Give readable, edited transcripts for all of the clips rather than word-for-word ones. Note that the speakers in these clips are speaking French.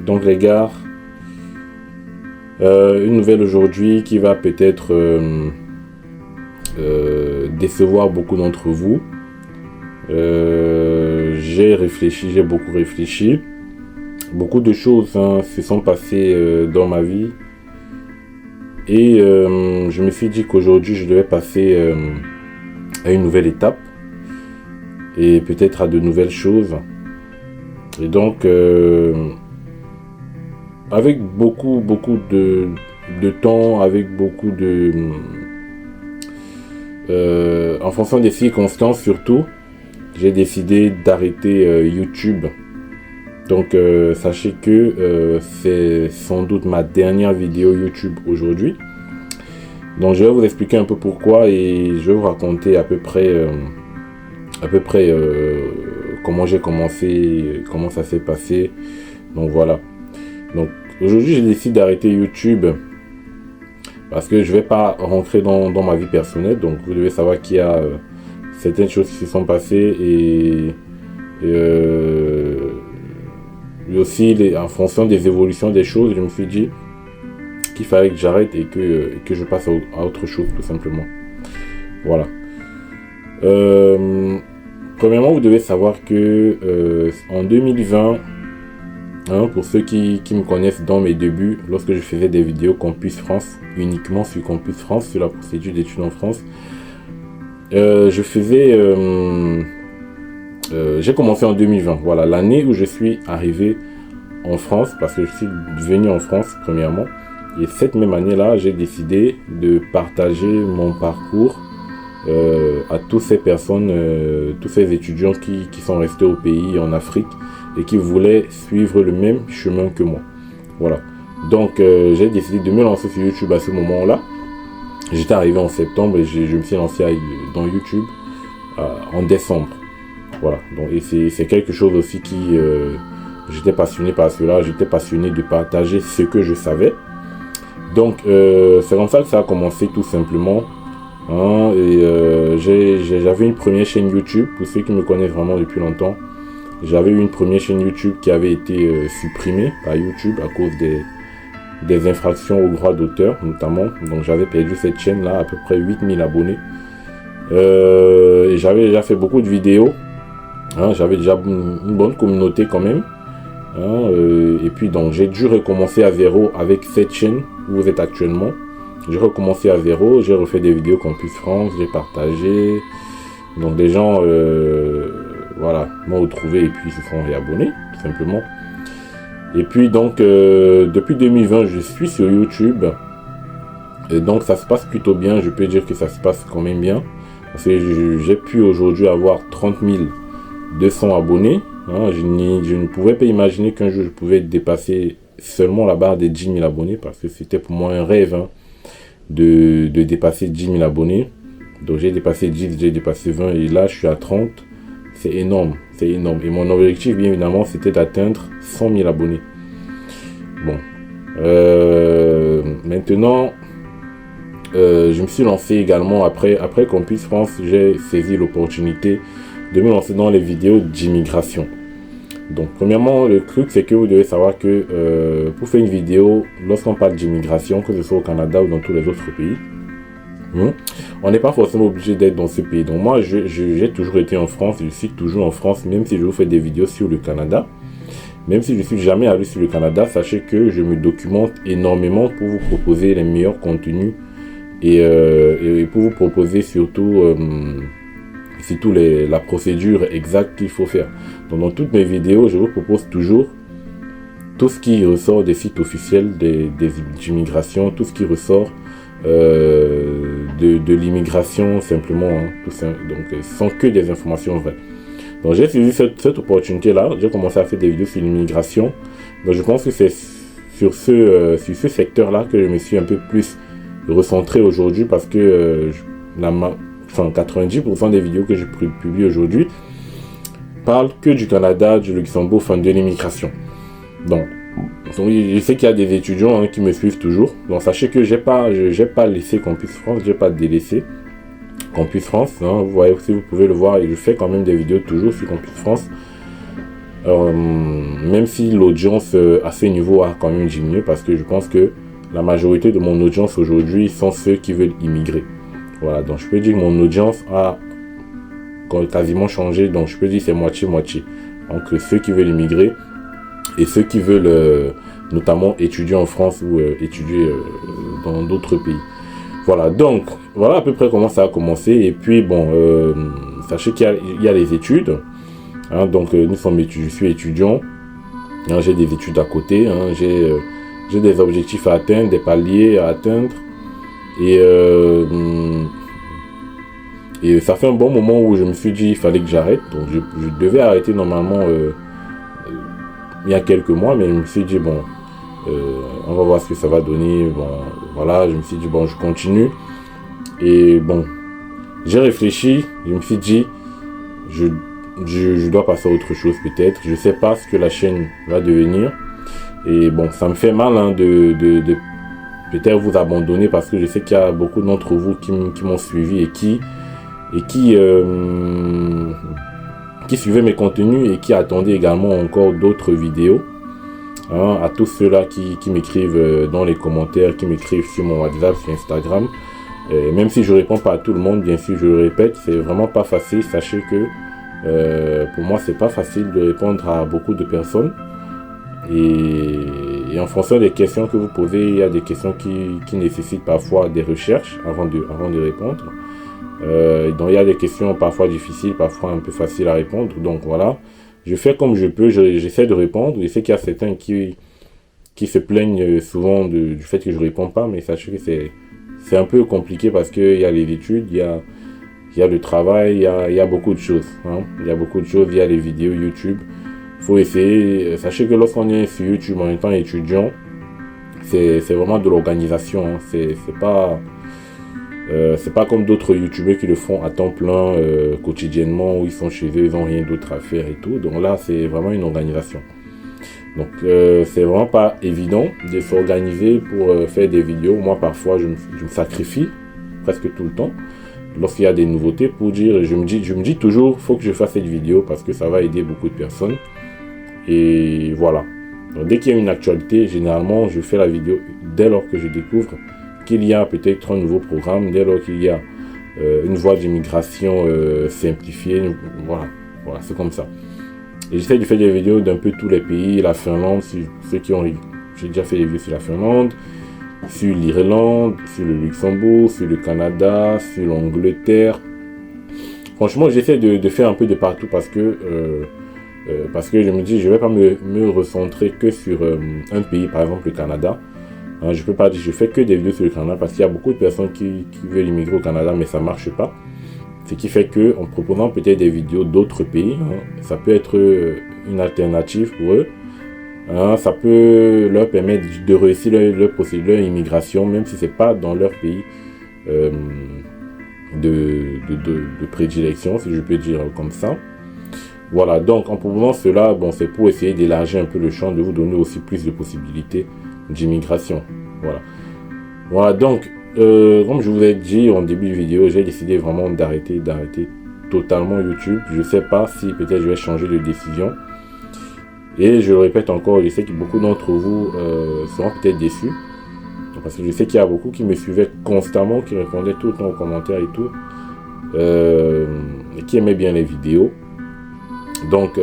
Donc les gars, une nouvelle aujourd'hui qui va peut-être décevoir beaucoup d'entre vous. J'ai beaucoup réfléchi. Beaucoup de choses se sont passées dans ma vie. Et je me suis dit qu'aujourd'hui, je devais passer à une nouvelle étape. Et peut-être à de nouvelles choses. Et donc, avec beaucoup de temps, avec beaucoup de... en fonction des circonstances surtout, j'ai décidé d'arrêter YouTube. Donc, sachez que c'est sans doute ma dernière vidéo YouTube aujourd'hui. Donc, je vais vous expliquer un peu pourquoi et je vais vous raconter à peu près comment j'ai commencé, comment ça s'est passé. Donc voilà. Donc aujourd'hui j'ai décidé d'arrêter YouTube parce que je vais pas rentrer dans ma vie personnelle. Donc vous devez savoir qu'il y a certaines choses qui se sont passées et aussi en fonction des évolutions des choses, je me suis dit qu'il fallait que j'arrête et que je passe à autre chose tout simplement. Voilà. Premièrement, vous devez savoir que en 2020, pour ceux qui me connaissent dans mes débuts, lorsque je faisais des vidéos Campus France, uniquement sur Campus France, sur la procédure d'études en France, j'ai commencé en 2020, voilà, l'année où je suis arrivé en France, parce que je suis venu en France premièrement, et cette même année-là, j'ai décidé de partager mon parcours à toutes ces personnes, tous ces étudiants qui sont restés au pays, en Afrique, et qui voulaient suivre le même chemin que moi. Voilà. Donc, j'ai décidé de me lancer sur YouTube à ce moment-là. J'étais arrivé en septembre et je me suis lancé dans YouTube en décembre. Voilà. Donc, et c'est quelque chose aussi qui... j'étais passionné par cela. J'étais passionné de partager ce que je savais. Donc, c'est comme ça que ça a commencé tout simplement. J'avais une première chaîne YouTube, pour ceux qui me connaissent vraiment depuis longtemps. J'avais une première chaîne YouTube qui avait été supprimée par YouTube à cause des infractions aux droits d'auteur notamment. Donc j'avais perdu cette chaîne là, à peu près 8000 abonnés. Et j'avais déjà fait beaucoup de vidéos. J'avais déjà une bonne communauté quand même. Et puis donc j'ai dû recommencer à zéro avec cette chaîne où vous êtes actuellement. J'ai recommencé à zéro, j'ai refait des vidéos Campus France, j'ai partagé. Donc des gens voilà, m'ont retrouvé et puis se sont réabonnés, tout simplement. Et puis donc depuis 2020, je suis sur YouTube. Et donc ça se passe plutôt bien, je peux dire que ça se passe quand même bien. Parce que j'ai pu aujourd'hui avoir 30 200 abonnés. Je ne pouvais pas imaginer qu'un jour je pouvais dépasser seulement la barre des 10 000 abonnés. Parce que c'était pour moi un rêve de dépasser 10 000 abonnés. Donc j'ai dépassé 10, j'ai dépassé 20 et là je suis à 30. C'est énorme, c'est énorme. Et mon objectif bien évidemment c'était d'atteindre 100 000 abonnés. Bon. Maintenant, je me suis lancé également après Campus France, j'ai saisi l'opportunité de me lancer dans les vidéos d'immigration. Donc premièrement, le truc c'est que vous devez savoir que pour faire une vidéo, lorsqu'on parle d'immigration, que ce soit au Canada ou dans tous les autres pays, on n'est pas forcément obligé d'être dans ce pays. Donc moi, j'ai toujours été en France, je suis toujours en France, même si je vous fais des vidéos sur le Canada. Même si je ne suis jamais allé sur le Canada, sachez que je me documente énormément pour vous proposer les meilleurs contenus et pour vous proposer surtout la procédure exacte qu'il faut faire. Donc dans toutes mes vidéos, je vous propose toujours tout ce qui ressort des sites officiels d'immigration, tout ce qui ressort de l'immigration simplement, donc sans que des informations vraies. Donc j'ai saisi cette opportunité-là, j'ai commencé à faire des vidéos sur l'immigration. Donc je pense que c'est sur ce secteur-là que je me suis un peu plus recentré aujourd'hui parce que 90% des vidéos que je publie aujourd'hui parlent que du Canada, du Luxembourg, de l'immigration. Donc je sais qu'il y a des étudiants qui me suivent toujours. Donc sachez que j'ai pas laissé Campus France, j'ai pas délaissé Campus France. Vous voyez, si vous pouvez le voir, et je fais quand même des vidéos toujours sur Campus France. Même si l'audience à ce niveau a quand même diminué, parce que je pense que la majorité de mon audience aujourd'hui sont ceux qui veulent immigrer. Voilà, donc je peux dire que mon audience a quasiment changé, donc je peux dire que c'est moitié-moitié. Donc ceux qui veulent immigrer et ceux qui veulent notamment étudier en France ou étudier dans d'autres pays. Voilà, donc voilà à peu près comment ça a commencé. Et puis bon, sachez qu'il y a les études. Hein, donc je suis étudiant. Hein, j'ai des études à côté. Hein, j'ai des objectifs à atteindre, des paliers à atteindre. Et ça fait un bon moment où je me suis dit il fallait que j'arrête. Donc je devais arrêter normalement il y a quelques mois, mais je me suis dit bon, on va voir ce que ça va donner. Bon, voilà, je me suis dit bon, je continue. Et bon, j'ai réfléchi, je me suis dit je dois passer à autre chose peut-être. Je sais pas ce que la chaîne va devenir. Et bon, ça me fait mal hein, de peut-être vous abandonner, parce que je sais qu'il y a beaucoup d'entre vous qui m'ont suivi et qui suivaient mes contenus et qui attendaient également encore d'autres vidéos. Hein, à tous ceux-là qui m'écrivent dans les commentaires, qui m'écrivent sur mon WhatsApp, sur Instagram. Même si je ne réponds pas à tout le monde, bien sûr, je le répète, c'est vraiment pas facile. Sachez que pour moi, c'est pas facile de répondre à beaucoup de personnes. Et en fonction des questions que vous posez, il y a des questions qui nécessitent parfois des recherches avant de répondre. Donc il y a des questions parfois difficiles, parfois un peu faciles à répondre. Donc voilà, je fais comme je peux, j'essaie de répondre. Je sais qu'il y a certains qui se plaignent souvent du fait que je ne réponds pas, mais sachez que c'est un peu compliqué, parce qu'il y a les études, il y a le travail, il y a beaucoup de choses. Hein. Il y a beaucoup de choses, il y a les vidéos YouTube. Il faut essayer. Sachez que lorsqu'on est sur YouTube en étant étudiant, c'est vraiment de l'organisation. Hein. C'est pas comme d'autres youtubeurs qui le font à temps plein quotidiennement, où ils sont chez eux, ils n'ont rien d'autre à faire et tout. Donc là, c'est vraiment une organisation. Donc c'est vraiment pas évident de s'organiser pour faire des vidéos. Moi, parfois, je me sacrifie presque tout le temps lorsqu'il y a des nouveautés, pour dire, je me dis toujours, faut que je fasse cette vidéo parce que ça va aider beaucoup de personnes. Et voilà. Donc, dès qu'il y a une actualité, généralement, je fais la vidéo dès lors que je découvre qu'il y a peut-être un nouveau programme, dès lors qu'il y a une voie d'immigration simplifiée. Voilà, c'est comme ça. Et j'essaie de faire des vidéos d'un peu tous les pays, la Finlande, j'ai déjà fait des vidéos sur la Finlande, sur l'Irlande, sur le Luxembourg, sur le Canada, sur l'Angleterre. Franchement, j'essaie de faire un peu de partout, parce que je me dis, je ne vais pas me recentrer que sur un pays, par exemple le Canada. Hein, je peux pas dire, je fais que des vidéos sur le Canada, parce qu'il y a beaucoup de personnes qui veulent immigrer au Canada, mais ça ne marche pas. Ce qui fait que, en proposant peut-être des vidéos d'autres pays, hein, ça peut être une alternative pour eux. Hein, ça peut leur permettre de réussir leur procédure d'immigration, même si ce n'est pas dans leur pays de prédilection, si je peux dire comme ça. Voilà, donc en proposant cela, bon, c'est pour essayer d'élargir un peu le champ, de vous donner aussi plus de possibilités d'immigration. Voilà, donc comme je vous ai dit en début de vidéo, j'ai décidé vraiment d'arrêter totalement YouTube. Je ne sais pas si peut-être je vais changer de décision. Et je le répète encore, je sais que beaucoup d'entre vous seront peut-être déçus. Parce que je sais qu'il y a beaucoup qui me suivaient constamment, qui répondaient tout le temps aux commentaires et tout. Et qui aimaient bien les vidéos. Donc,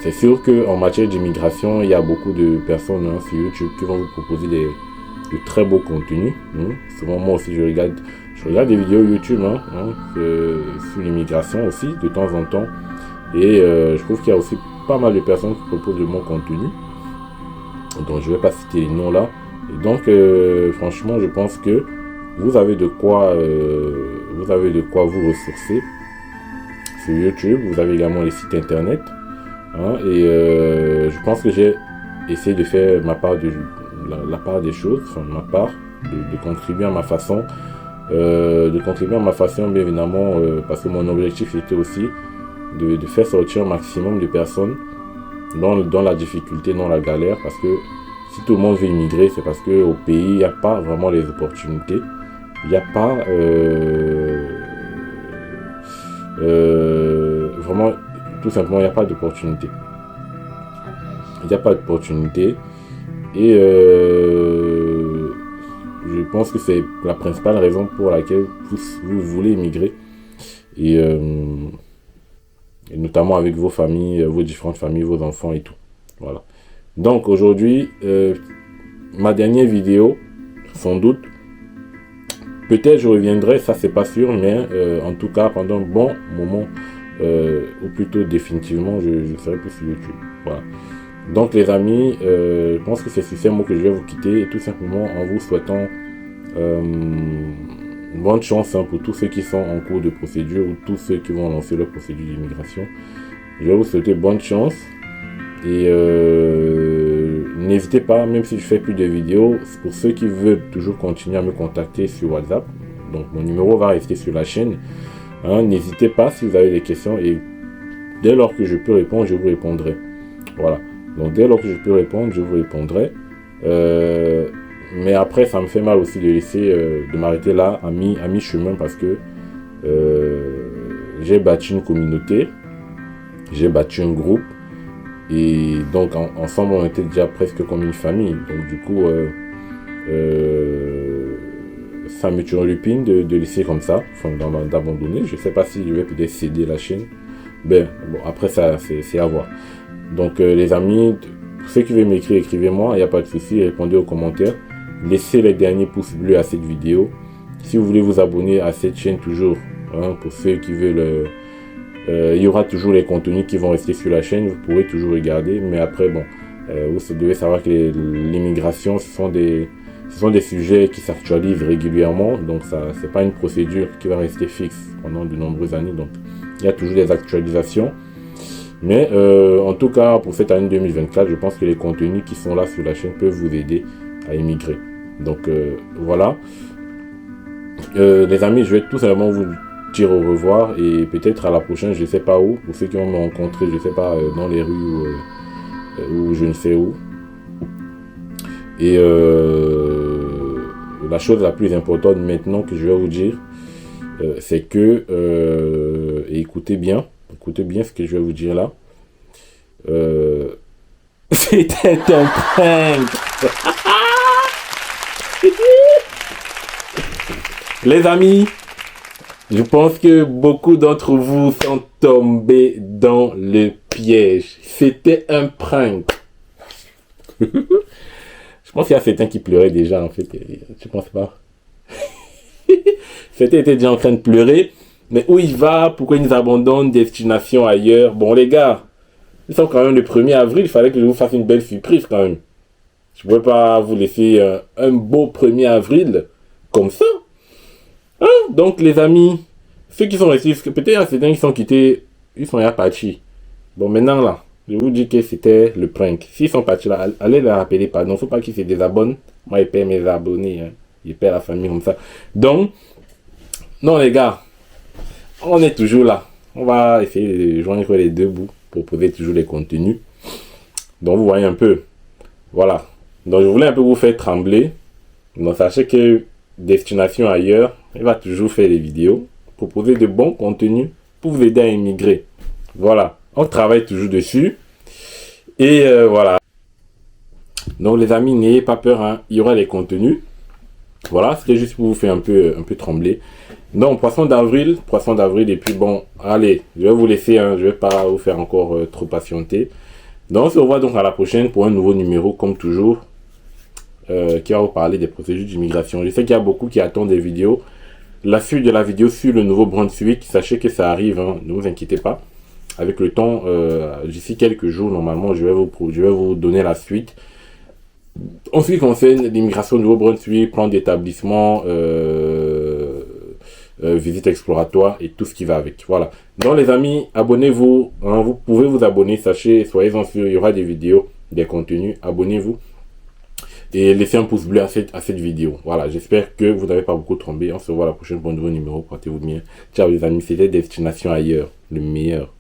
c'est sûr qu'en matière d'immigration, il y a beaucoup de personnes sur YouTube qui vont vous proposer de très beaux contenus. Souvent, moi aussi, je regarde des vidéos YouTube sur l'immigration aussi, de temps en temps. Et je trouve qu'il y a aussi pas mal de personnes qui proposent de mon contenu. Donc, je ne vais pas citer les noms là. Et donc, franchement, je pense que vous avez de quoi vous ressourcer sur YouTube. Vous avez également les sites internet. Et je pense que j'ai essayé de faire ma part la part des choses, enfin ma part, de contribuer à ma façon, bien évidemment, parce que mon objectif était aussi de faire sortir un maximum de personnes dans la difficulté, dans la galère, parce que si tout le monde veut immigrer, c'est parce qu'au pays, il n'y a pas vraiment les opportunités, il n'y a pas vraiment tout simplement, il n'y a pas d'opportunité. Il n'y a pas d'opportunité. Et je pense que c'est la principale raison pour laquelle vous voulez immigrer. Et notamment avec vos familles, vos différentes familles, vos enfants et tout. Voilà. Donc aujourd'hui, ma dernière vidéo, sans doute, peut-être je reviendrai, ça c'est pas sûr, mais en tout cas pendant un bon moment, ou plutôt définitivement, je serai plus sur YouTube. Voilà. Donc les amis, je pense que c'est sur ces mots que je vais vous quitter, et tout simplement en vous souhaitant bonne chance pour tous ceux qui sont en cours de procédure ou tous ceux qui vont lancer leur procédure d'immigration. Je vais vous souhaiter bonne chance et n'hésitez pas, même si je fais plus de vidéos, pour ceux qui veulent toujours continuer à me contacter sur WhatsApp, donc mon numéro va rester sur la chaîne. N'hésitez pas si vous avez des questions et dès lors que je peux répondre, je vous répondrai. Voilà. Donc dès lors que je peux répondre, je vous répondrai. Mais après, ça me fait mal aussi de m'arrêter là à mi-chemin parce que j'ai bâti une communauté, j'ai bâti un groupe et donc ensemble on était déjà presque comme une famille. Donc du coup, ça me turlupine de laisser comme ça, enfin d'abandonner. Je sais pas si je vais peut-être céder la chaîne. Ben bon, après ça c'est à voir. Donc les amis, ceux qui veulent m'écrire, écrivez-moi, il n'y a pas de souci, répondez aux commentaires. Laissez les derniers pouces bleus à cette vidéo. Si vous voulez vous abonner à cette chaîne toujours, pour ceux qui veulent, il y aura toujours les contenus qui vont rester sur la chaîne, vous pourrez toujours regarder. Mais après, bon, vous devez savoir que l'immigration, ce sont des sujets qui s'actualisent régulièrement. Donc ça, c'est pas une procédure qui va rester fixe pendant de nombreuses années. Donc il y a toujours des actualisations. Mais en tout cas, pour cette année 2024, je pense que les contenus qui sont là sur la chaîne peuvent vous aider à immigrer. Donc voilà. Les amis, je vais tout simplement vous dire au revoir et peut-être à la prochaine, je ne sais pas où. Pour ceux qui vont me rencontrer, je ne sais pas, dans les rues ou je ne sais où. Et la chose la plus importante maintenant que je vais vous dire, c'est que, et écoutez bien ce que je vais vous dire là. C'était un prank. Les amis, je pense que beaucoup d'entre vous sont tombés dans le piège. C'était un prank. Je pense qu'il y a certains qui pleuraient déjà en fait. Je pense pas. Certains étaient déjà en train de pleurer. Mais où il va? Pourquoi il nous abandonne? Destination ailleurs? Bon les gars, ils sont quand même le 1er avril. Il fallait que je vous fasse une belle surprise quand même. Je ne pouvais pas vous laisser un beau 1er avril comme ça. Donc les amis, ceux qui sont restés, peut-être il y a certains qui sont quittés, ils sont déjà partis. Bon maintenant là, je vous dis que c'était le prank. S'ils sont partis là, allez les rappeler, pardon. Faut pas qu'ils se désabonnent. Moi, je perds mes abonnés. Je perds la famille comme ça. Donc, non les gars, on est toujours là. On va essayer de joindre les deux bouts pour poser toujours les contenus. Donc vous voyez un peu. Voilà. Donc je voulais un peu vous faire trembler. Donc sachez que Destination ailleurs, il va toujours faire des vidéos, proposer de bons contenus pour vous aider à immigrer. Voilà. On travaille toujours dessus. Et voilà. Donc les amis, n'ayez pas peur. Il y aura les contenus. Voilà. C'était juste pour vous faire un peu trembler. Donc poisson d'avril. Et puis bon, allez, je vais vous laisser. Je ne vais pas vous faire encore trop patienter. Donc on se revoit donc à la prochaine pour un nouveau numéro comme toujours. Qui va vous parler des procédures d'immigration. Je sais qu'il y a beaucoup qui attendent des vidéos. La suite de la vidéo sur le Nouveau-Brunswick, sachez que ça arrive, ne vous inquiétez pas. Avec le temps, d'ici quelques jours, normalement, je vais vous donner la suite. En ce qui concerne l'immigration au Nouveau-Brunswick, plan d'établissement, visite exploratoire et tout ce qui va avec. Voilà. Donc les amis, abonnez-vous. Vous pouvez vous abonner, sachez, soyez-en sûrs, il y aura des vidéos, des contenus. Abonnez-vous. Et laissez un pouce bleu à cette vidéo. Voilà, j'espère que vous n'avez pas beaucoup trompé. On se voit la prochaine pour un nouveau numéro. Portez-vous bien. Ciao les amis, c'était Destination ailleurs, le meilleur.